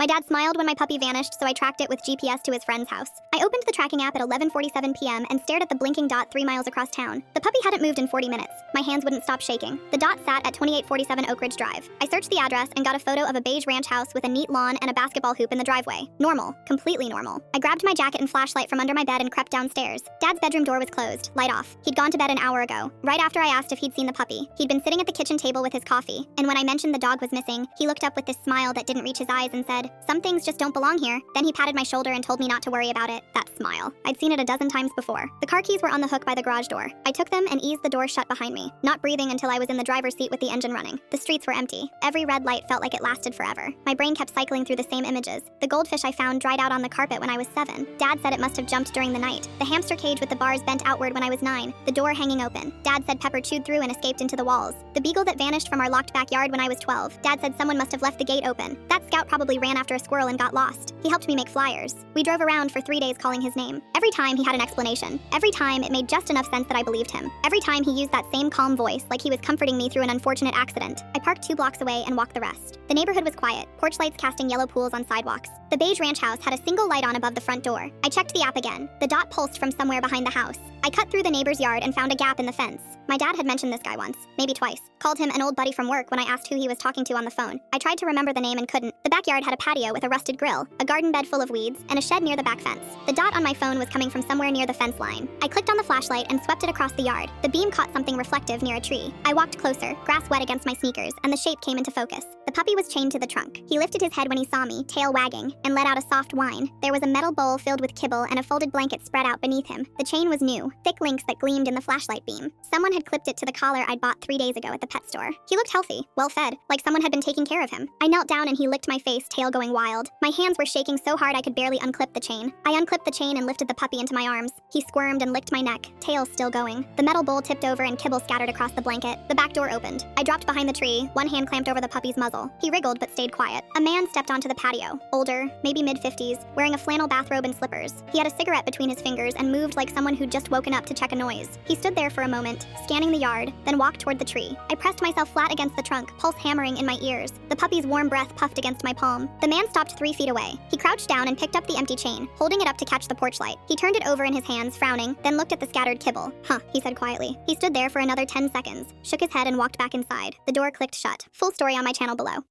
My dad smiled when my puppy vanished, so I tracked it with GPS to his friend's house. I opened the tracking app at 11:47 p.m. and stared at the blinking dot 3 miles across town. The puppy hadn't moved in 40 minutes. My hands wouldn't stop shaking. The dot sat at 2847 Oak Ridge Drive. I searched the address and got a photo of a beige ranch house with a neat lawn and a basketball hoop in the driveway. Normal. Completely normal. I grabbed my jacket and flashlight from under my bed and crept downstairs. Dad's bedroom door was closed, light off. He'd gone to bed an hour ago. Right after I asked if he'd seen the puppy. He'd been sitting at the kitchen table with his coffee, and when I mentioned the dog was missing, he looked up with this smile that didn't reach his eyes and said, "Some things just don't belong here." Then he patted my shoulder and told me not to worry about it. That smile. I'd seen it a dozen times before. The car keys were on the hook by the garage door. I took them and eased the door shut behind me, not breathing until I was in the driver's seat with the engine running. The streets were empty. Every red light felt like it lasted forever. My brain kept cycling through the same images. The goldfish I found dried out on the carpet when I was 7. Dad said it must have jumped during the night. The hamster cage with the bars bent outward when I was 9. The door hanging open. Dad said Pepper chewed through and escaped into the walls. The beagle that vanished from our locked backyard when I was 12. Dad said someone must have left the gate open. That scout probably ran after a squirrel and got lost. He helped me make flyers. We drove around for 3 days calling his name. Every time he had an explanation. Every time it made just enough sense that I believed him. Every time he used that same calm voice, like he was comforting me through an unfortunate accident. I parked 2 blocks away and walked the rest. The neighborhood was quiet, porch lights casting yellow pools on sidewalks. The beige ranch house had a single light on above the front door. I checked the app again. The dot pulsed from somewhere behind the house. I cut through the neighbor's yard and found a gap in the fence. My dad had mentioned this guy once, maybe twice. Called him an old buddy from work when I asked who he was talking to on the phone. I tried to remember the name and couldn't. The backyard had a patio with a rusted grill, a garden bed full of weeds, and a shed near the back fence. The dot on my phone was coming from somewhere near the fence line. I clicked on the flashlight and swept it across the yard. The beam caught something reflective near a tree. I walked closer, grass wet against my sneakers, and the shape came into focus. The puppy was chained to the trunk. He lifted his head when he saw me, tail wagging, and let out a soft whine. There was a metal bowl filled with kibble and a folded blanket spread out beneath him. The chain was new, thick links that gleamed in the flashlight beam. Someone had clipped it to the collar I'd bought 3 days ago at the pet store. He looked healthy, well-fed, like someone had been taking care of him. I knelt down and he licked my face, tail going wild. My hands were shaking so hard I could barely unclip the chain. I unclipped the chain and lifted the puppy into my arms. He squirmed and licked my neck, tail still going. The metal bowl tipped over and kibble scattered across the blanket. The back door opened. I dropped behind the tree, one hand clamped over the puppy's muzzle. He wriggled but stayed quiet. A man stepped onto the patio, older, maybe mid-50s, wearing a flannel bathrobe and slippers. He had a cigarette between his fingers and moved like someone who'd just woken up to check a noise. He stood there for a moment, scanning the yard, then walked toward the tree. I pressed myself flat against the trunk, pulse hammering in my ears. The puppy's warm breath puffed against my palm. The man stopped 3 feet away. He crouched down and picked up the empty chain, holding it up to catch the porch light. He turned it over in his hands, frowning, then looked at the scattered kibble. "Huh," he said quietly. He stood there for another 10 seconds, shook his head and walked back inside. The door clicked shut. Full story on my channel below.